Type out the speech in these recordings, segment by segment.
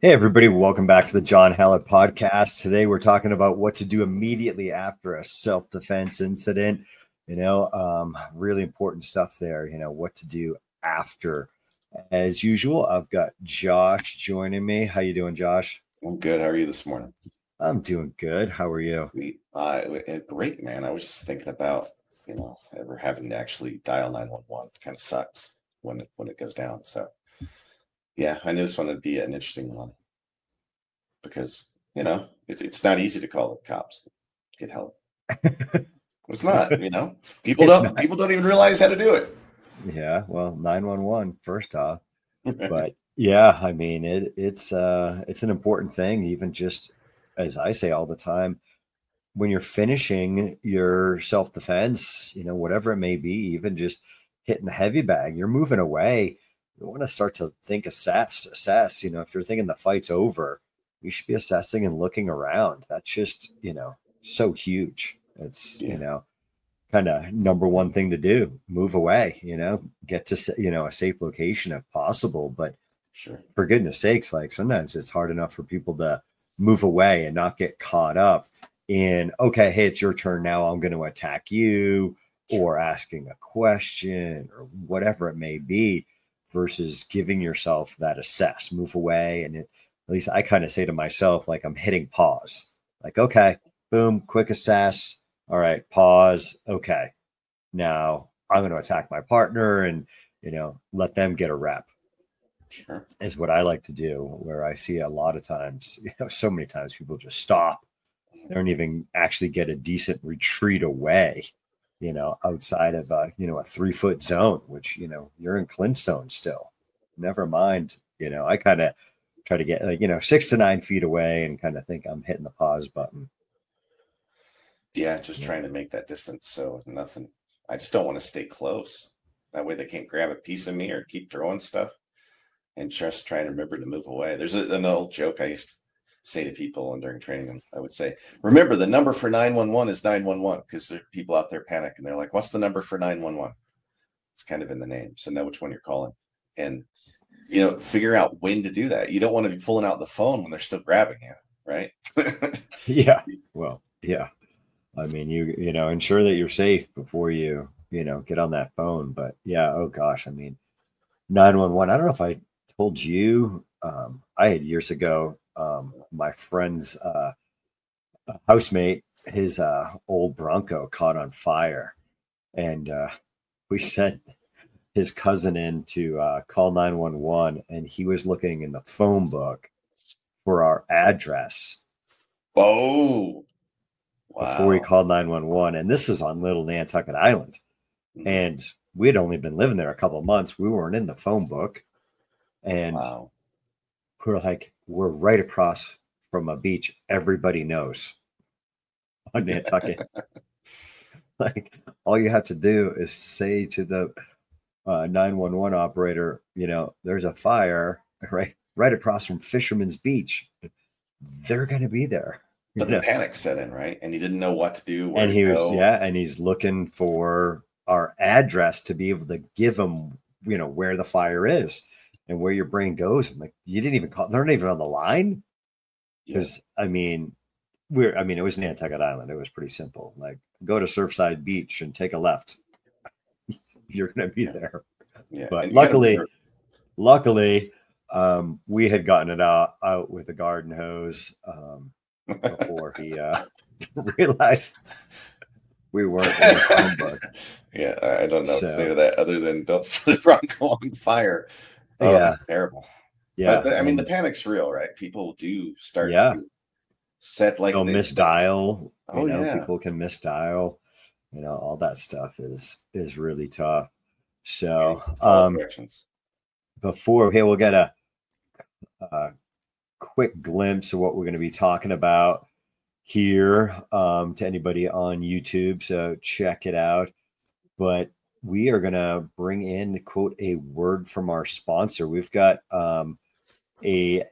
Hey, everybody. Welcome back to the John Hallett podcast. Today, we're talking about what to do immediately after a self-defense incident. Really important stuff there, what to do after. As usual, I've got Josh joining me. How you doing, Josh? I'm good. How are you this morning? I'm doing good. How are you? Great, man. I was just thinking about, ever having to actually dial 911. Kind of sucks when it goes down. So, yeah, I knew this one would be an interesting one because, it's not easy to call the cops to get help. It's not, people don't even realize how to do it. Yeah, well, 911 first off, but yeah, I mean it's an important thing, even just as I say all the time, when you're finishing your self-defense, whatever it may be, even just hitting the heavy bag, you're moving away. You want to start to think, assess, if you're thinking the fight's over, you should be assessing and looking around. That's just, so huge. It's, kind of number one thing to do, move away, get to, a safe location if possible. But sure, for goodness sakes, like sometimes it's hard enough for people to move away and not get caught up in, okay, hey, it's your turn now, I'm going to attack you, or asking a question or whatever it may be, versus giving yourself that assess, move away. And at least I kind of say to myself, like, I'm hitting pause, like, okay, boom, quick assess. All right, pause. Okay, now I'm going to attack my partner and, let them get a rep. Sure. Is what I like to do, where I see a lot of times, so many times people just stop. They don't even actually get a decent retreat away, outside of, a 3-foot zone, which, you're in clinch zone still. Never mind, I kind of try to get 6 to 9 feet away and kind of think I'm hitting the pause button. Yeah, just trying to make that distance. So nothing. I just don't want to stay close. That way they can't grab a piece of me or keep throwing stuff. And just try and remember to move away. There's an old joke I used to say to people and during training. I would say, remember, the number for 911 is 911, because there are people out there panic and they're like, what's the number for 911? It's kind of in the name. So know which one you're calling. And, figure out when to do that. You don't want to be pulling out the phone when they're still grabbing you, right? Yeah. Well, yeah. I mean, you ensure that you're safe before you, get on that phone. But yeah, oh gosh, I mean, 911. I don't know if I told you, I had years ago, my friend's housemate, his old Bronco caught on fire. And we sent his cousin in to call 911, and he was looking in the phone book for our address. Oh, wow. Before we called 911. And this is on Little Nantucket Island. Mm-hmm. And we had only been living there a couple of months. We weren't in the phone book. And we're like, we're right across from a beach everybody knows on Nantucket. Like, all you have to do is say to the 911 operator, there's a fire right across from Fisherman's Beach. They're going to be there. But the panic set in, right? And he didn't know what to do. And and he's looking for our address to be able to give him, where the fire is and where your brain goes. I'm like, you didn't even call, they're not even on the line. Because it was Nantucket Island. It was pretty simple. Like, go to Surfside Beach and take a left. You're going to be there. Yeah. But luckily, we had gotten it out with a garden hose before he realized we weren't in the phone book. Yeah, I don't know what to say to that other than don't set the Bronco on fire. Oh, yeah, that's terrible. Yeah, but the panic's real, right? People do start to set, like, they'll misdial. People can misdial. All that stuff is really tough. So we'll get a quick glimpse of what we're going to be talking about here to anybody on YouTube. So check it out. But we are going to bring in, quote, a word from our sponsor. We've got a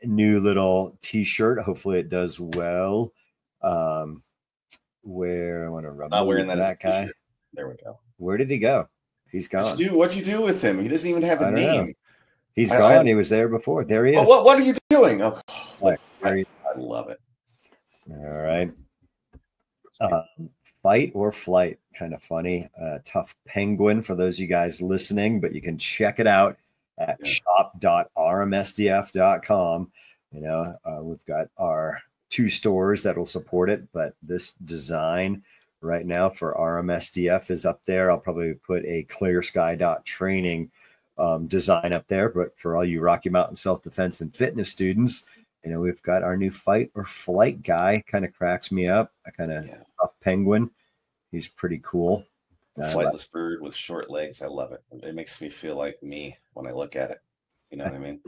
new little t-shirt. Hopefully it does well. Where I want to rub not wearing that guy. There we go. Where did he go? He's gone. What'd you do with him? He doesn't even have a name. He's gone. He was there before. There he is. What are you doing? Oh, Very, I love it. all right. Um, Fight or flight, kind of funny. Tough Penguin for those of you guys listening, but you can check it out at shop.rmsdf.com. We've got our 2 stores that will support it, but this design right now for RMSDF is up there. I'll probably put a ClearSky.Training design up there, but for all you Rocky Mountain self-defense and fitness students, we've got our new fight or flight guy. Kind of cracks me up. I kind of Tough Penguin. He's pretty cool. Flightless bird with short legs. I love it. It makes me feel like me when I look at it. You know what I mean?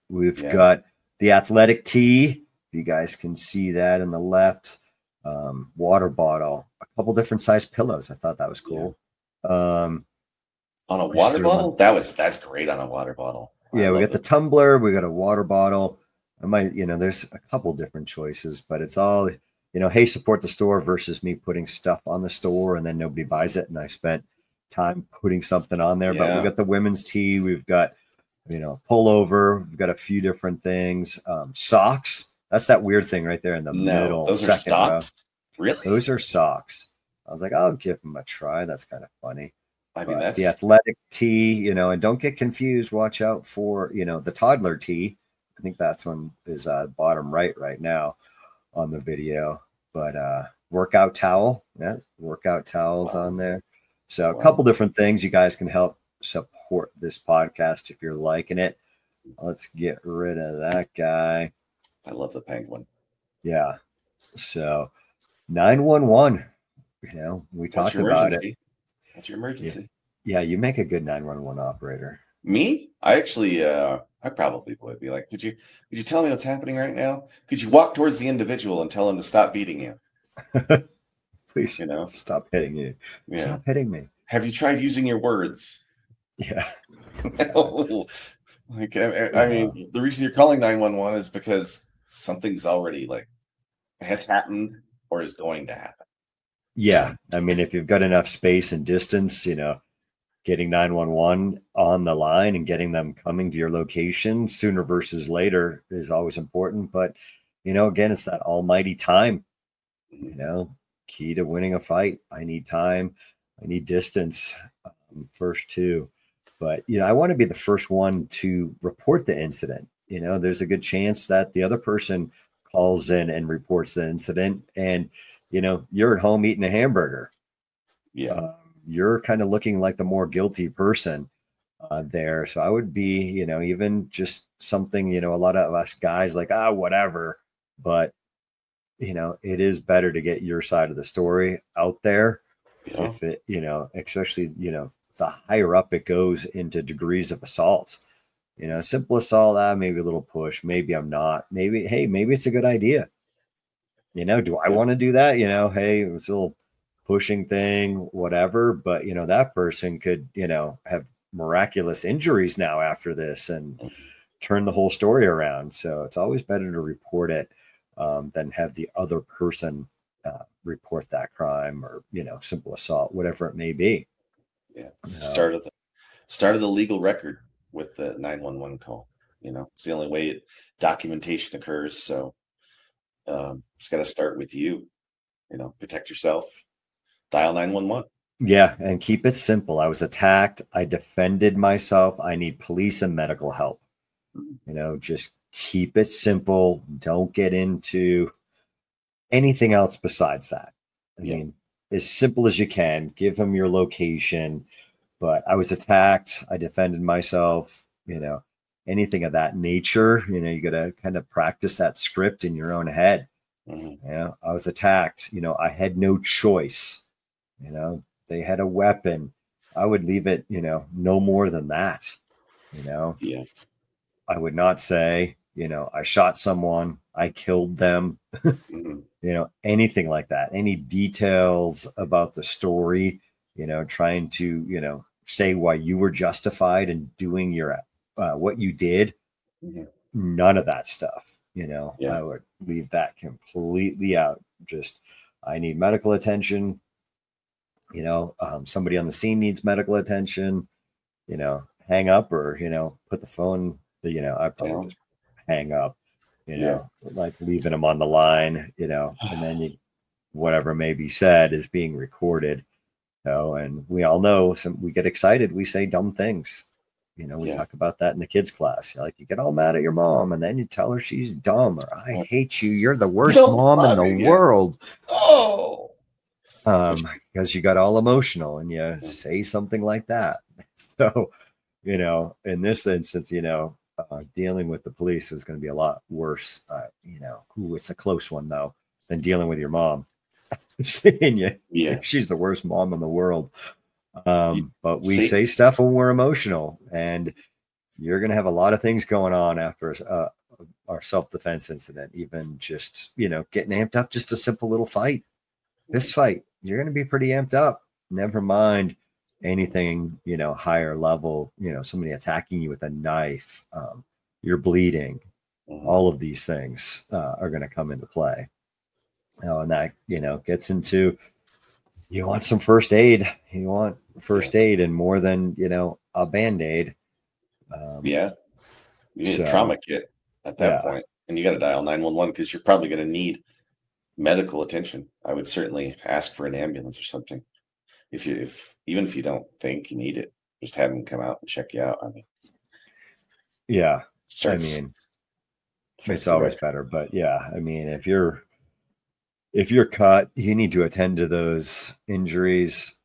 We've got the athletic tee. You guys can see that in the left. Water bottle. A couple different size pillows. I thought that was cool. On a water bottle? That's great on a water bottle. Yeah, we got the tumbler. We got a water bottle. There's a couple different choices, but it's all, hey, support the store versus me putting stuff on the store and then nobody buys it. And I spent time putting something on there, but we got the women's tee. We've got, pullover. We've got a few different things. Socks. That's that weird thing right there in the middle. Those are socks. Really? Those are socks. I was like, I'll give them a try. That's kind of funny. I mean, that's the athletic tee, and don't get confused. Watch out for, the toddler tee. I think that's one is bottom right now on the video, but workout towel. Yeah, workout towels on there. So a couple different things you guys can help support this podcast if you're liking it. Let's get rid of that guy. I love the Penguin. Yeah. So 911, we talked about it. What's your emergency? Yeah, you make a good 911 operator. Me? I actually, I probably would be like, could you tell me what's happening right now? Could you walk towards the individual and tell him to stop beating you? Please, stop hitting you. Yeah. Stop hitting me. Have you tried using your words? Yeah. I mean, the reason you're calling 911 is because something's already has happened or is going to happen. Yeah. I mean, if you've got enough space and distance, getting 911 on the line and getting them coming to your location sooner versus later is always important. But, again, it's that almighty time, key to winning a fight. I need time. I need distance, first 2. But, I want to be the first one to report the incident. There's a good chance that the other person calls in and reports the incident and, you're at home eating a hamburger. Yeah. You're kind of looking like the more guilty person there. So I would be, even just something, a lot of us guys like, whatever. But, it is better to get your side of the story out there. Yeah. If it, especially, the higher up it goes into degrees of assault. Simple assault, maybe a little push. Maybe I'm not. Maybe it's a good idea. Do I want to do that? Hey, it's a little pushing thing, whatever. But, that person could, have miraculous injuries now after this and turn the whole story around. So it's always better to report it than have the other person report that crime or, simple assault, whatever it may be. Yeah. Start of the legal record with the 911 call. It's the only way documentation occurs. So it's got to start with you, protect yourself, dial 911. Yeah. And keep it simple. I was attacked. I defended myself. I need police and medical help. Just keep it simple. Don't get into anything else besides that. I mean, as simple as you can, give them your location, but I was attacked. I defended myself, anything of that nature, you got to kind of practice that script in your own head. Mm-hmm. I was attacked, I had no choice, they had a weapon. I would leave it, no more than that, Yeah. I would not say, I shot someone, I killed them, mm-hmm. Anything like that, any details about the story, trying to, say why you were justified in doing your, what you did. Mm-hmm. None of that stuff, I would leave that completely out. Just, I need medical attention, somebody on the scene needs medical attention, hang up or, put the phone, I probably just hang up. Yeah. like leaving them on the line, and then whatever may be said is being recorded. And we all know we get excited, we say dumb things. We Yeah. talk about that in the kids class. Like, you get all mad at your mom and then you tell her she's dumb, or I hate you. You're the worst Don't mom in the bother you. world. Oh. Because you got all emotional and you say something like that. So, in this instance, dealing with the police is going to be a lot worse. It's a close one though, than dealing with your mom. Saying she's the worst mom in the world. But we say stuff when we're emotional, and you're going to have a lot of things going on after our self-defense incident. Even just, getting amped up, just a simple little fight, this fight, you're going to be pretty amped up. Never mind anything, higher level, somebody attacking you with a knife, you're bleeding. All of these things are going to come into play. And that, gets into, you want some first aid. You want first aid, and more than, a Band-Aid. You need a trauma kit at that point, and you got to dial 911 because you're probably going to need medical attention. I would certainly ask for an ambulance or something. Even if you don't think you need it, just have them come out and check you out. I mean, it's always better, but if you're cut, you need to attend to those injuries,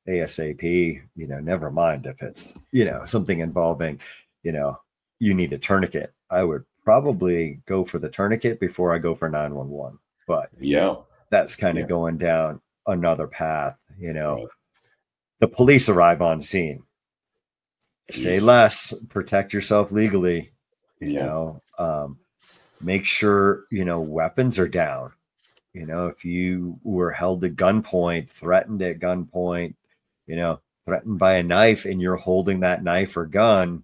ASAP, never mind if it's, something involving, you need a tourniquet. I would probably go for the tourniquet before I go for 911. But that's kind of going down another path. The police arrive on scene. Say less, protect yourself legally, make sure, weapons are down. If you were held at gunpoint, threatened at gunpoint, threatened by a knife, and you're holding that knife or gun,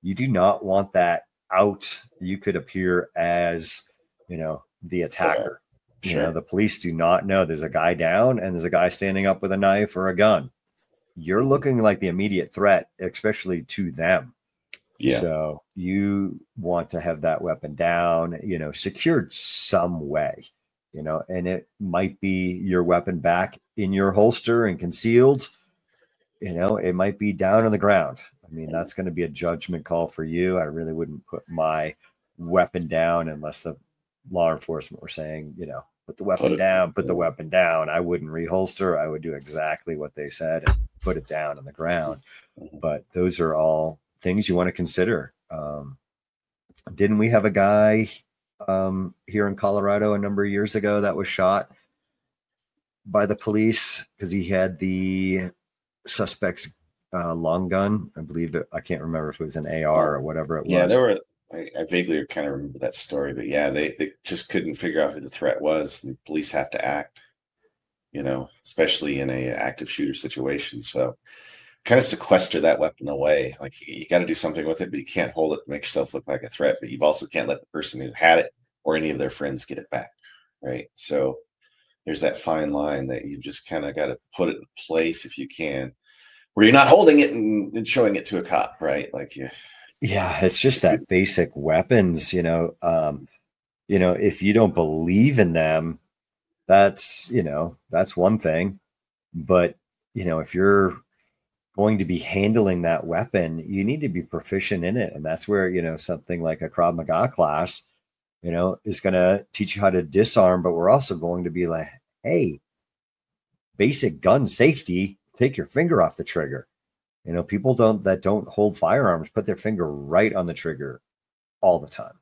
you do not want that out. You could appear as, the attacker. The police do not know there's a guy down and there's a guy standing up with a knife or a gun. You're looking like the immediate threat, especially to them. So you want to have that weapon down, secured some way, and it might be your weapon back in your holster and concealed. It might be down on the ground. I mean, that's going to be a judgment call for you. I really wouldn't put my weapon down unless the law enforcement were saying, put the weapon down, put the weapon down. I wouldn't reholster. I would do exactly what they said and put it down on the ground. But those are all things you want to consider. Didn't we have a guy here in Colorado a number of years ago that was shot by the police because he had the suspect's long gun? I believe I can't remember if it was an AR or whatever it was. I vaguely kind of remember that story, but they just couldn't figure out who the threat was. The police have to act, especially in a active shooter situation. So kind of sequester that weapon away. Like, you got to do something with it, but you can't hold it to make yourself look like a threat, but you also can't let the person who had it or any of their friends get it back. Right. So there's that fine line that you just kind of got to put it in place if you can, where you're not holding it and showing it to a cop. Right. Like, it's just that basic weapons, if you don't believe in them, that's one thing. But, if you're going to be handling that weapon, you need to be proficient in it. And that's where, something like a Krav Maga class, is going to teach you how to disarm. But we're also going to be like, hey, basic gun safety, take your finger off the trigger. People that don't hold firearms put their finger right on the trigger all the time,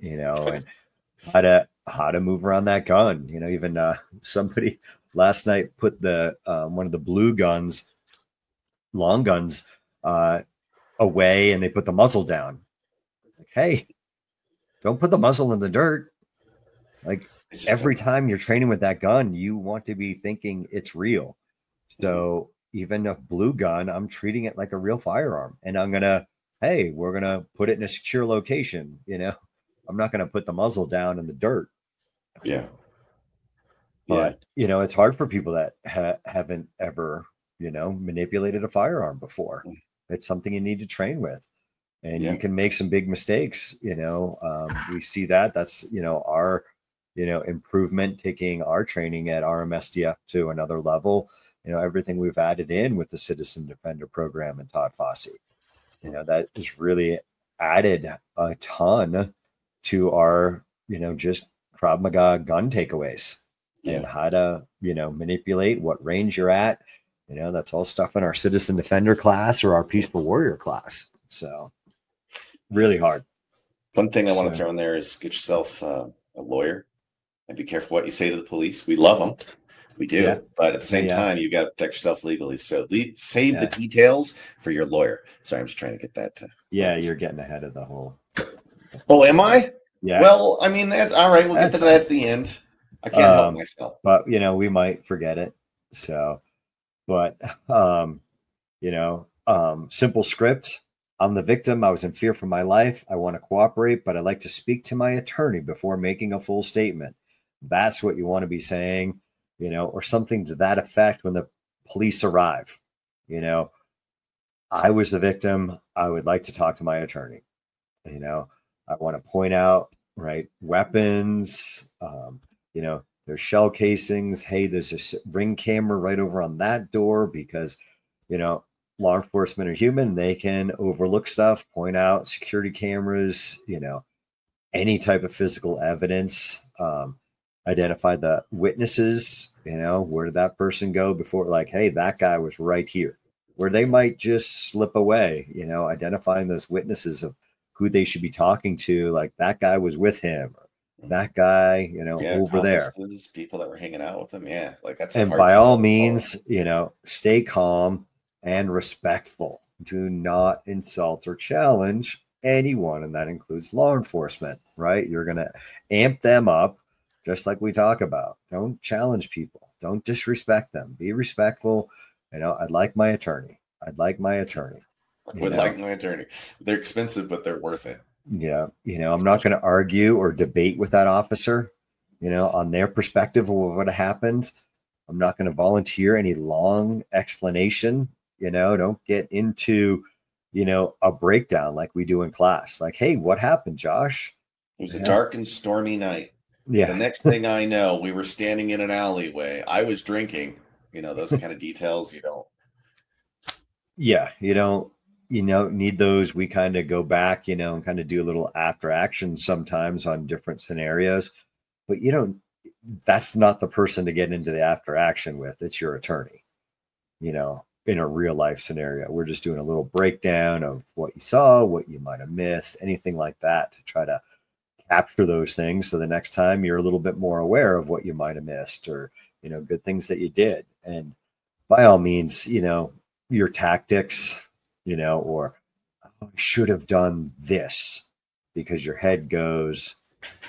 and how to move around that gun. Even somebody last night put the one of the blue guns, long guns, away, and they put the muzzle down. It's like, hey, don't put the muzzle in the dirt. Like, every time you're training with that gun, you want to be thinking it's real. So even a blue gun, I'm treating it like a real firearm, and we're going to put it in a secure location. I'm not going to put the muzzle down in the dirt. But, it's hard for people that haven't ever, manipulated a firearm before. It's something you need to train with. and you can make some big mistakes. We see that's, our, improvement, taking our training at RMSDF to another level, everything we've added in with the Citizen Defender program and Todd Fossey, that has really added a ton to our, just Krav Maga gun takeaways and how to, manipulate what range you're at. That's all stuff in our Citizen Defender class or our Peaceful Warrior class. So really hard. One thing I want to throw in there is get yourself a lawyer and be careful what you say to the police. We love them. We do. But at the same time, you got to protect yourself legally. So save the details for your lawyer. Sorry, I'm just trying to get that. You're getting ahead of the whole. Oh, am I? Yeah. Well, I mean, that's all right. We'll get to that at the end. I can't help myself. But, we might forget it. So, but, simple script. I'm the victim. I was in fear for my life. I want to cooperate, but I'd like to speak to my attorney before making a full statement. That's what you want to be saying, or something to that effect when the police arrive. I was the victim. I would like to talk to my attorney. I want to point out, right, weapons, there's shell casings. Hey, there's a ring camera right over on that door because, law enforcement are human. They can overlook stuff, point out security cameras, any type of physical evidence, identify the witnesses, where did that person go before? Like, hey, that guy was right here, where they might just slip away, identifying those witnesses of who they should be talking to. Like that guy was with him, or that guy, over there. People that were hanging out with him. Yeah. Like that's, and by all means, stay calm and respectful. Do not insult or challenge anyone. And that includes law enforcement, right? You're going to amp them up just like we talk about. Don't challenge people. Don't disrespect them. Be respectful. I'd like my attorney. I'd like my attorney. Like my attorney. They're expensive, but they're worth it. Yeah. I'm not going to argue or debate with that officer, on their perspective of what happened. I'm not going to volunteer any long explanation. Don't get into, a breakdown like we do in class. Like, hey, what happened, Josh? It was a dark and stormy night. Yeah. The next thing I know, we were standing in an alleyway. I was drinking, those kind of details you don't. Yeah. You don't need those. We kind of go back, and kind of do a little after action sometimes on different scenarios, but that's not the person to get into the after action with. It's your attorney, in a real life scenario. We're just doing a little breakdown of what you saw, what you might have missed, anything like that, to try to capture those things. So the next time you're a little bit more aware of what you might have missed, or, good things that you did. And by all means, your tactics, or I should have done this, because your head goes,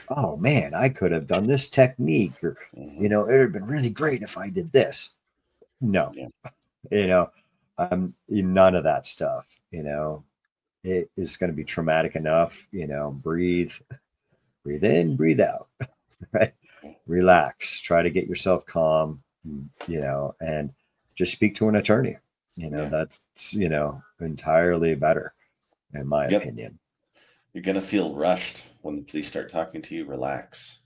oh man, I could have done this technique, or, it would have been really great if I did this. No, none of that stuff, it is going to be traumatic enough, breathe in, breathe out, right? Relax, try to get yourself calm, and just speak to an attorney. That's, entirely better, in my opinion. You're going to feel rushed when the police start talking to you. Relax,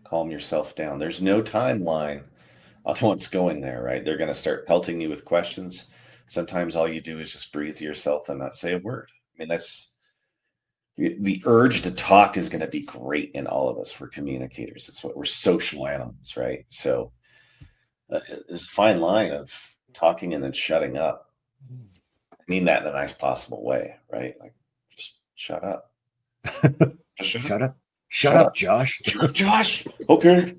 calm yourself down. There's no timeline on what's going there, right? They're going to start pelting you with questions. Sometimes all you do is just breathe to yourself and not say a word. I mean, that's the urge to talk is going to be great in all of us. We're communicators. It's what we're social animals, right? So there's a fine line of talking and then shutting up. I mean that in a nice possible way, right? Like, just shut up. Just shut up. Shut up, Josh. Shut up, Josh. Okay.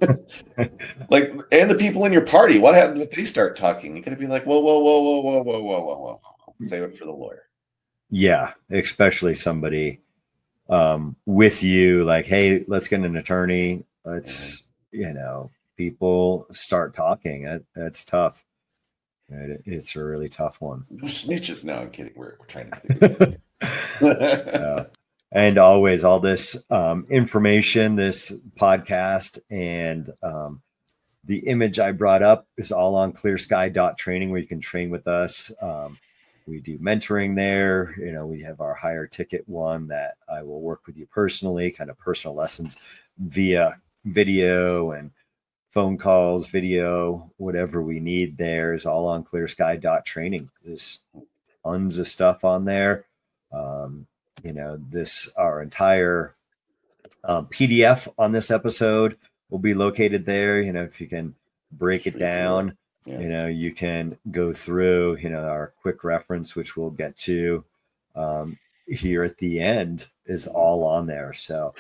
Like, and the people in your party, what happens if they start talking? You're going to be like, whoa, whoa, whoa, whoa, whoa, whoa, whoa, whoa, whoa. Save it for the lawyer. Yeah, especially somebody with you, like, hey, let's get an attorney. Let's, people start talking. That's tough. It's a really tough one. Snitches. No, I'm kidding. We're trying to. And always all this information, this podcast, and the image I brought up is all on ClearSky.Training, where you can train with us. We do mentoring there. We have our higher ticket one that I will work with you personally, kind of personal lessons via video and phone calls, video, whatever we need there is all on ClearSky.Training. There's tons of stuff on there. Our entire PDF on this episode will be located there. If you can break it down, you can go through, our quick reference, which we'll get to here at the end, is all on there. So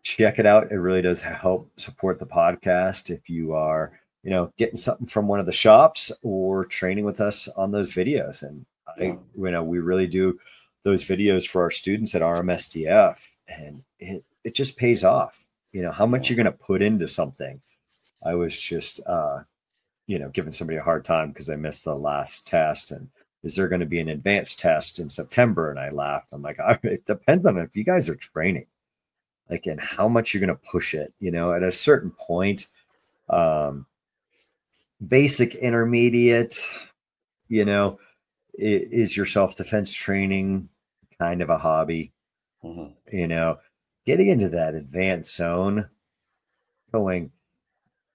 check it out. It really does help support the podcast if you are, getting something from one of the shops or training with us on those videos. And we really do those videos for our students at RMSDF, and it just pays off. How much you're going to put into something. I was just, giving somebody a hard time because I missed the last test, and is there going to be an advanced test in September? And I laughed. I'm like, it depends on if you guys are training, like, and how much you're going to push it, at a certain point, basic, intermediate, is your self-defense training kind of a hobby? Getting into that advanced zone,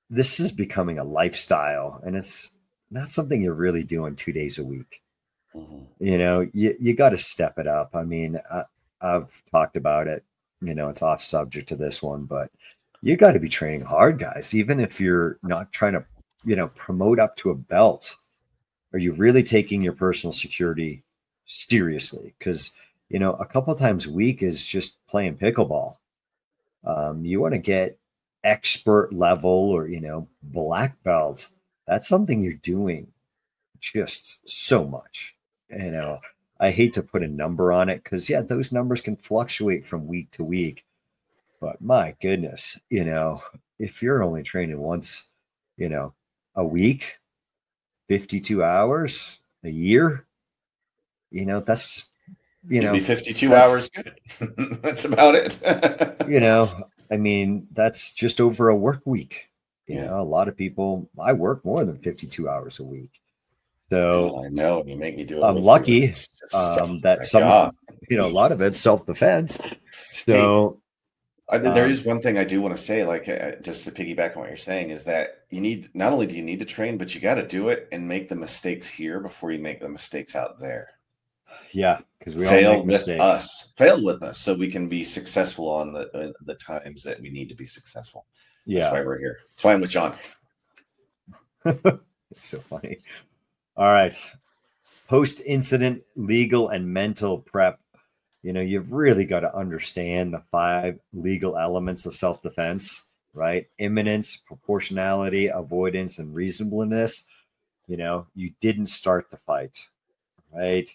this is becoming a lifestyle, and it's not something you're really doing 2 days a week. You got to step it up. I mean, I've talked about it, it's off subject to this one, but you got to be training hard, guys. Even if you're not trying to, promote up to a belt, are you really taking your personal security seriously? Because, a couple of times a week is just playing pickleball. You want to get expert level or, black belt. That's something you're doing just so much. I hate to put a number on it because, those numbers can fluctuate from week to week. But my goodness, if you're only training once, a week, 52 hours a year, that's, Give me 52 hours. Good. That's about it. I mean, that's just over a work week. A lot of people, I work more than 52 hours a week. So I know you make me do it. I'm lucky that a lot of it's self-defense. So there is one thing I do want to say, like, just to piggyback on what you're saying, is that not only do you need to train, but you got to do it and make the mistakes here before you make the mistakes out there. Yeah, because we all make mistakes. Fail with us, so we can be successful on the times that we need to be successful. Yeah, that's why we're here. That's why I'm with John. So funny. All right, post-incident legal and mental prep. You've really got to understand the 5 legal elements of self-defense, right? Imminence, proportionality, avoidance, and reasonableness. You didn't start the fight, right?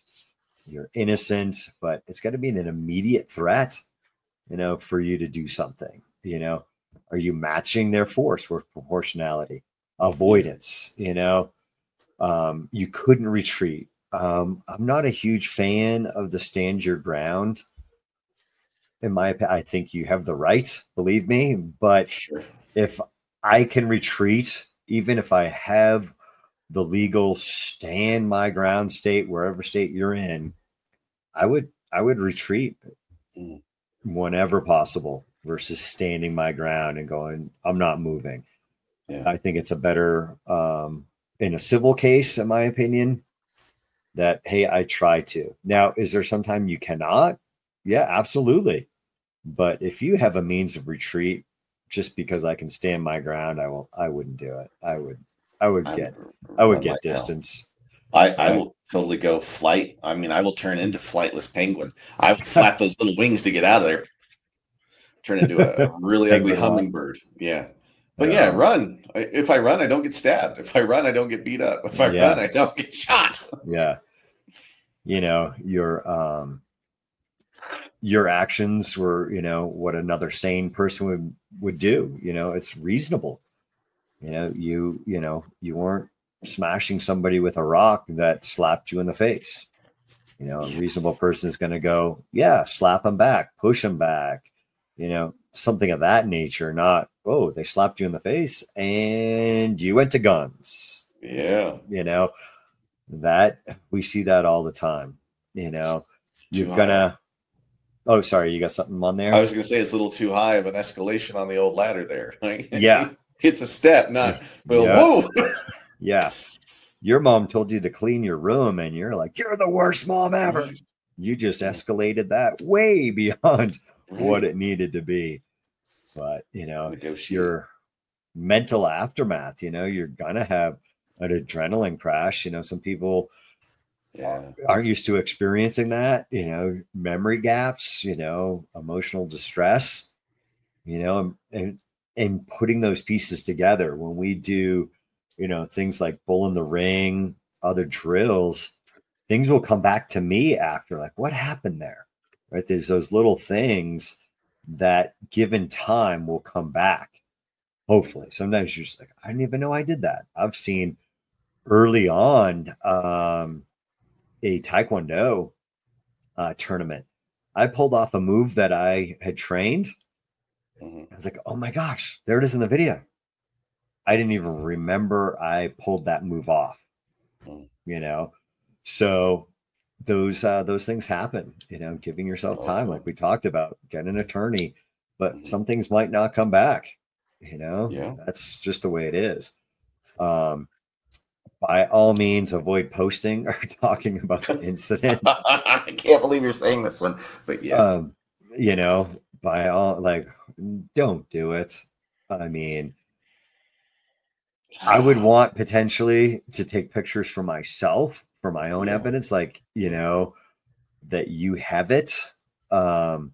You're innocent, but it's got to be an immediate threat, for you to do something. Are you matching their force with proportionality? Avoidance, you couldn't retreat. I'm not a huge fan of the stand your ground. In my opinion, I think you have the right, believe me, but if I can retreat, even if I have the legal stand my ground state, wherever state you're in, I would retreat whenever possible versus standing my ground and going, I'm not moving. I think it's a better, in a civil case, in my opinion, that, hey, I try to. Now, is there some time you cannot? Yeah, absolutely. But if you have a means of retreat, just because I can stand my ground, I wouldn't do it. I would get distance. I will totally go flight. I mean, I will turn into flightless penguin. I will flap those little wings to get out of there. Turn into a really ugly hummingbird. Yeah. But run. If I run, I don't get stabbed. If I run, I don't get beat up. If I run, I don't get shot. Yeah. Your actions were, what another sane person would do. It's reasonable. You weren't smashing somebody with a rock that slapped you in the face. A reasonable person is going to go, slap them back, push them back, something of that nature, not, oh, they slapped you in the face and you went to guns. Yeah. That we see that all the time. You know, Too you're high. gonna, oh, sorry, you got something on I there? was going to say it's a little too high of an escalation on the old ladder there. Yeah. It's a step, not, well, Yeah. whoa. Yeah. Your mom told you to clean your room and you're like, you're the worst mom ever. Right. You just escalated that way beyond what Right. it needed to be. But, Negotiate. your mental aftermath, you're going to have an adrenaline crash. Some people Yeah. aren't used to experiencing that, memory gaps, emotional distress, and putting those pieces together when we do, things like bull in the ring, other drills, things will come back to me after, like, what happened there? Right? There's those little things that given time will come back. Hopefully. Sometimes you're just like, I didn't even know I did that. I've seen early on a Taekwondo tournament. I pulled off a move that I had trained. I was like, oh my gosh, there it is in the video. I didn't even remember I pulled that move off, you know? So those things happen, giving yourself time, like we talked about, get an attorney, but some things might not come back, Yeah. that's just the way it is. By all means, avoid posting or talking about the incident. I can't believe you're saying this one, but yeah. You know, by all, like, don't do it. I mean, I would want potentially to take pictures for myself, for my own evidence, like, that you have it. But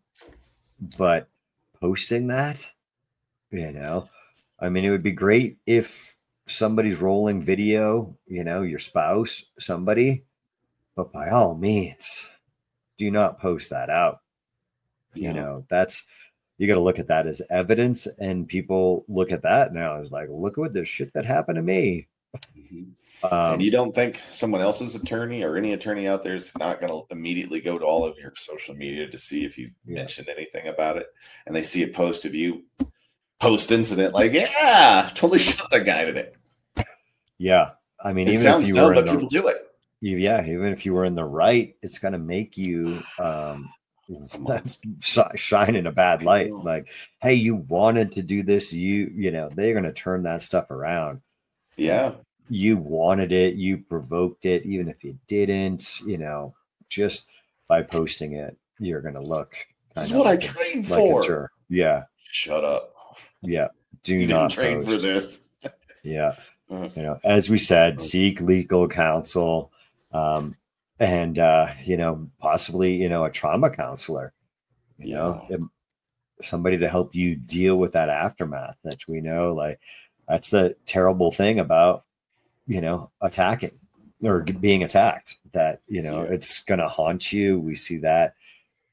posting that, I mean, it would be great if somebody's rolling video, your spouse, somebody, but by all means, do not post that out. That's, you got to look at that as evidence, and people look at that now as like, look at the shit that happened to me. And you don't think someone else's attorney or any attorney out there is not going to immediately go to all of your social media to see if you mentioned anything about it, and they see a post of you post incident, like, yeah, totally shot that guy today. Yeah, I mean, it even sounds if you dumb, were but people do it. Even if you were in the right, it's going to make you shine in a bad light. Like, hey, you wanted to do this, they're going to turn that stuff around. Yeah. You wanted it, you provoked it, even if you didn't, just by posting it, you're going to look this is what I trained for. Yeah. Shut up. Yeah. You didn't train for this. Yeah. As we said, seek legal counsel, and possibly, a trauma counselor, somebody to help you deal with that aftermath, that we know, like, that's the terrible thing about, attacking or being attacked, that, it's going to haunt you. We see that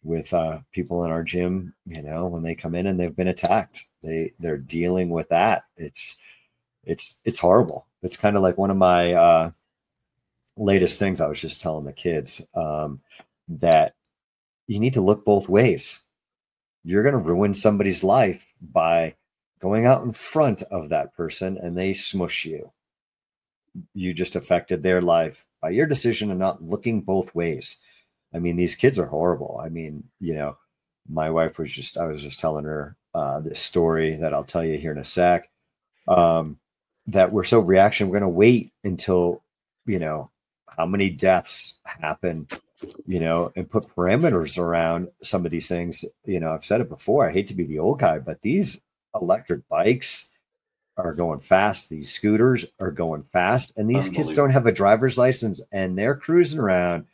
with people in our gym, when they come in and they've been attacked, they're dealing with that. It's horrible. It's kind of like one of my latest things I was just telling the kids, that you need to look both ways. You're going to ruin somebody's life by going out in front of that person and they smush you. You just affected their life by your decision of not looking both ways. I mean, these kids are horrible. I mean, my wife I was just telling her this story that I'll tell you here in a sec, that we're so reaction. We're going to wait until, how many deaths happen, and put parameters around some of these things. I've said it before, I hate to be the old guy, but these electric bikes are going fast. These scooters are going fast, and these kids don't have a driver's license, and they're cruising around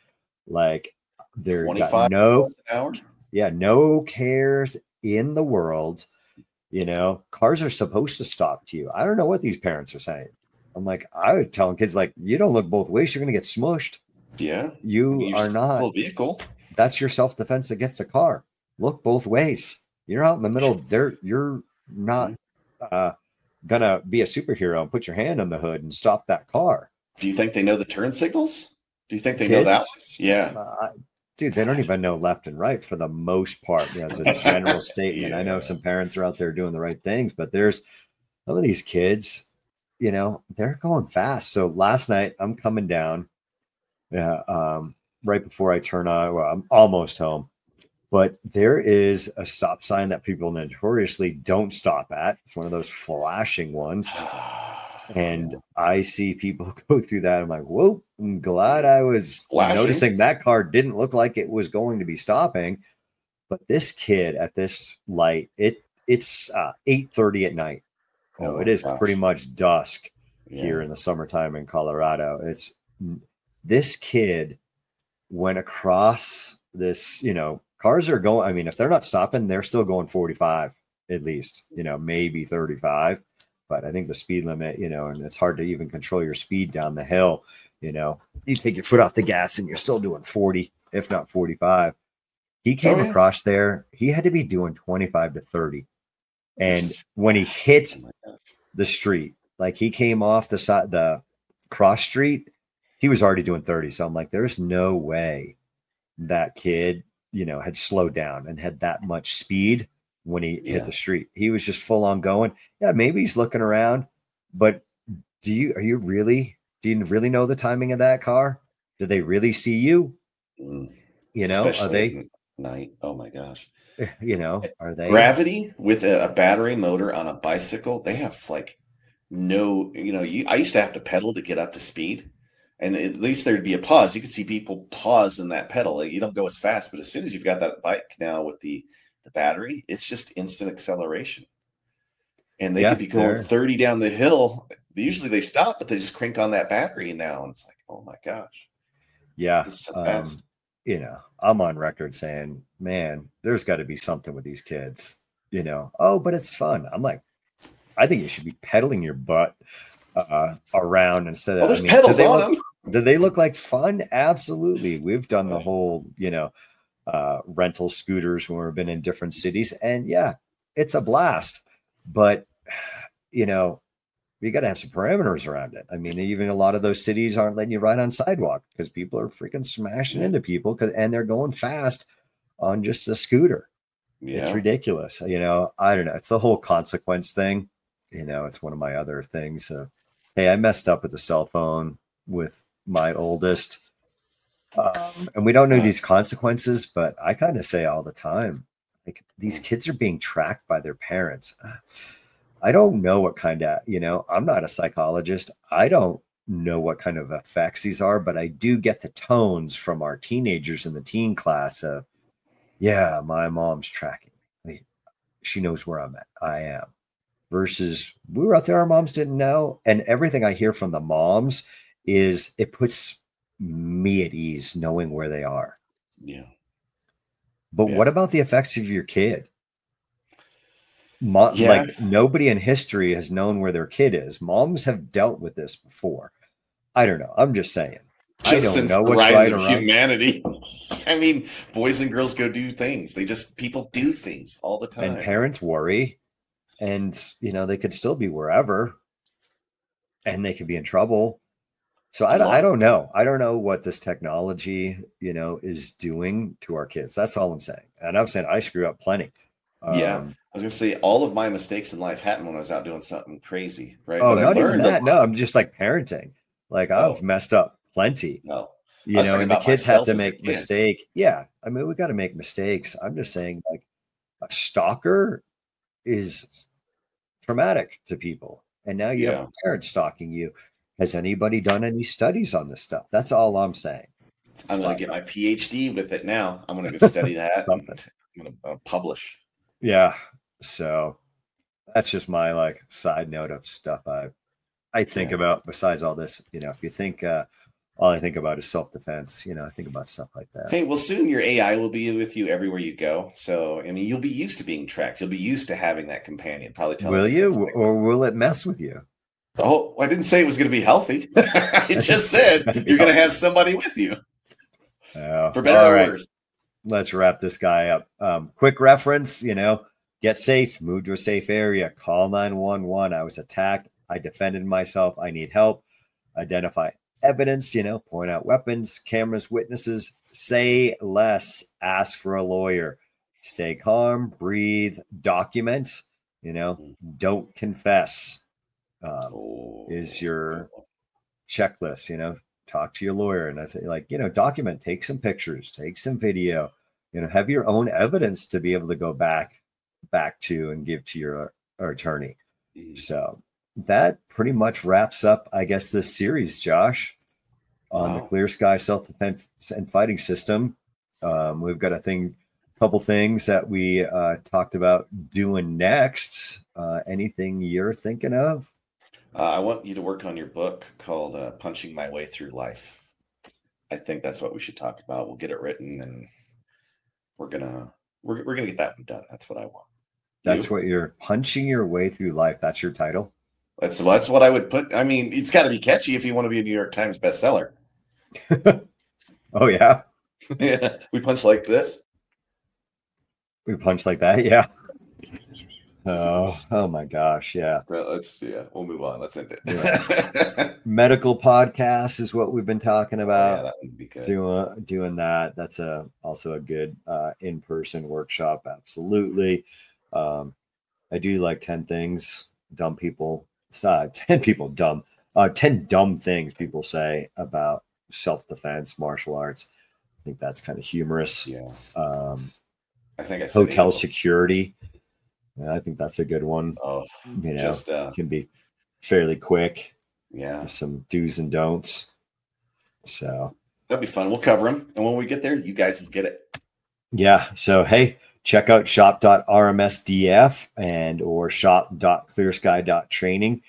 like they're 25 miles an hour. Yeah, no cares in the world. Cars are supposed to stop to you. I don't know what these parents are saying. I'm like, I would tell kids, like, you don't look both ways, you're going to get smushed. Yeah, you are not a vehicle. That's your self-defense against a car. Look both ways. You're out in the middle there. You're not gonna be a superhero and put your hand on the hood and stop that car. Do you think they know the turn signals? Do you think they know that one? Yeah. Dude, they don't even know left and right for the most part, as a general statement. I know some parents are out there doing the right things, but there's some of these kids, they're going fast. So last night I'm coming down Yeah. Right before I turn on, well, I'm almost home, but there is a stop sign that people notoriously don't stop at. It's one of those flashing ones. And Yeah. I see people go through that. I'm like, whoa, I'm glad I was Flashing. noticing that car didn't look like it was going to be stopping. But this kid at this light, it's 8:30 at night. Oh So it my is pretty gosh. much dusk here Yeah. in the summertime in Colorado. It's this kid went across this, cars are going, I mean, if they're not stopping, they're still going 45 at least, maybe 35. But I think the speed limit, and it's hard to even control your speed down the hill. You take your foot off the gas and you're still doing 40, if not 45. He Oh came yeah. across there, he had to be doing 25 to 30. Which And is when he hit oh my gosh. the street, like he came off the cross street, he was already doing 30. So I'm like, there's no way that kid, had slowed down and had that much speed when he hit Yeah. the street. He was just full on going. Yeah, maybe he's looking around, but do you really know the timing of that car? Do they really see you? Mm. Are Especially at they, night. Oh my gosh. are they? Gravity with a battery motor on a bicycle, they have like no, I used to have to pedal to get up to speed. And at least there'd be a pause. You could see people pause in that pedal. Like, you don't go as fast, but as soon as you've got that bike now with the battery, it's just instant acceleration. And they could Yeah, be going they're 30 down the hill. Usually they stop, but they just crank on that battery now. And it's like, oh my gosh, yeah. it's so fast. I'm on record saying, man, there's got to be something with these kids. Oh, but it's fun. I'm like, I think you should be pedaling your butt around instead Oh, of. I there's mean, pedals on them. do they look like fun? Absolutely. We've done the Right. whole, rental scooters when we've been in different cities, and yeah, it's a blast. But you know, you got to have some parameters around it. I mean, even a lot of those cities aren't letting you ride on sidewalk because people are freaking smashing Yeah. into people and they're going fast on just a scooter. It's Yeah. ridiculous. I don't know. It's the whole consequence thing. It's one of my other things. Hey, I messed up with the cell phone with my oldest. And we don't know these consequences, but I kind of say all the time, like these kids are being tracked by their parents. I don't know what kind of, I'm not a psychologist. I don't know what kind of effects these are, but I do get the tones from our teenagers in the teen class of, yeah, my mom's tracking me. She knows where I am. Versus we were out there, our moms didn't know. And everything I hear from the moms is it puts me at ease knowing where they are. Yeah. But Yeah. what about the effects of your kid? Yeah. Like nobody in history has known where their kid is. Moms have dealt with this before. I don't know. I'm just saying. I Just don't since know the what's rise right of or wrong. humanity. I mean, boys and girls go do things. People do things all the And time. parents worry, and they could still be wherever, and they could be in trouble. So A I lot. don't know. I don't know what this technology, is doing to our kids. That's all I'm saying. And I'm saying I screw up plenty. Yeah. Um, I was going to say all of my mistakes in life happened when I was out doing something crazy, right? oh, But I not even learned a that. lot. No, I'm just like parenting. Like I've Oh, messed up plenty, no. I was talking and the about kids have myself to as a make kid. mistake. Yeah. I mean, we got to make mistakes. I'm just saying like a stalker is traumatic to people. And now you have Yeah. parents stalking you. Has anybody done any studies on this stuff? That's all I'm saying. I'm It's going to like get my PhD with it now. I'm going to go study that and something. I'm going to publish. Yeah. So that's just my like side note of stuff I think Yeah. about besides all this. If you think all I think about is self-defense, I think about stuff like that. Hey, well, soon your AI will be with you everywhere you go. So, I mean, you'll be used to being tracked. You'll be used to having that companion, probably telling Will you you things like, or will it mess with you? oh, I didn't say it was going to be healthy. I I just just said it's said gonna be you're going to have healthy. somebody with you for better All or right. worse. Let's wrap this guy up. Quick reference, get safe, move to a safe area, call 911. I was attacked. I defended myself. I need help. Identify evidence, point out weapons, cameras, witnesses, say less, ask for a lawyer, stay calm, breathe, document, don't confess Oh, is good your one. checklist, talk to your lawyer. And I say, like, document, take some pictures, take some video, have your own evidence to be able to go back to and give to your attorney. So that pretty much wraps up, I guess, this series, Josh, on the ClearSky self-defense and fighting system. We've got a couple things that we talked about doing next. Anything you're thinking of? I want you to work on your book called Punching My Way Through Life. I think that's what we should talk about. We'll get it written, and we're gonna get that one done. That's what I want. That's what you're punching your way through life. That's your title. That's what I would put. I mean, it's got to be catchy if you want to be a New York Times bestseller. Oh yeah. Yeah, we punch like this. We punch like that. Yeah. Oh my gosh. Yeah. Well, we'll move on. Let's end it. Yeah. Medical podcast is what we've been talking about. Yeah, that would be good. Doing that. That's also a good in-person workshop. Absolutely. I do like 10 things dumb people. 10 people dumb. 10 dumb things people say about self-defense, martial arts. I think that's kind of humorous. Yeah. I think I said hotel security. I think that's a good one. Oh, can be fairly quick. Yeah. Some do's and don'ts. So that'd be fun. We'll cover them. And when we get there, you guys will get it. Yeah. So, hey, check out shop.rmsdf or shop.clearsky.training.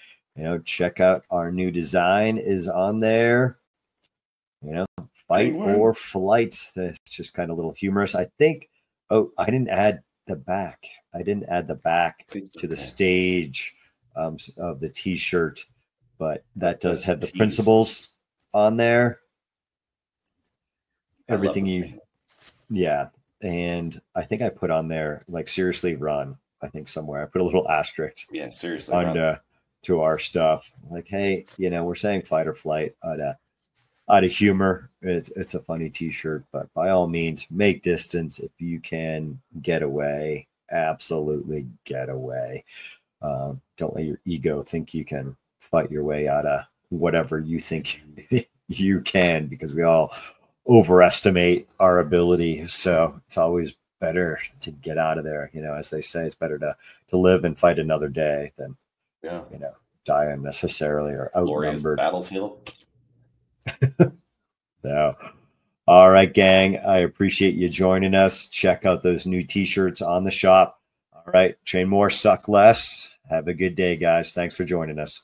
Check out our new design is on there. Fight or flight. That's just kind of a little humorous. I think, I didn't add the back. To the stage of the t-shirt, but that does have the principles on there. Everything and I think I put on there, like, seriously run. I think somewhere I put a little asterisk. Yeah, seriously run. To our stuff. Like, hey, we're saying fight or flight out of humor. It's a funny t-shirt, but by all means, make distance. If you can get away, absolutely get away. Don't let your ego think you can fight your way out of whatever you think you can, because we all overestimate our ability. So it's always better to get out of there. As they say, it's better to live and fight another day than die unnecessarily or outnumbered. Battlefield. So, all right, gang. I appreciate you joining us. Check out those new t-shirts on the shop. All right. Train more, suck less. Have a good day, guys. Thanks for joining us.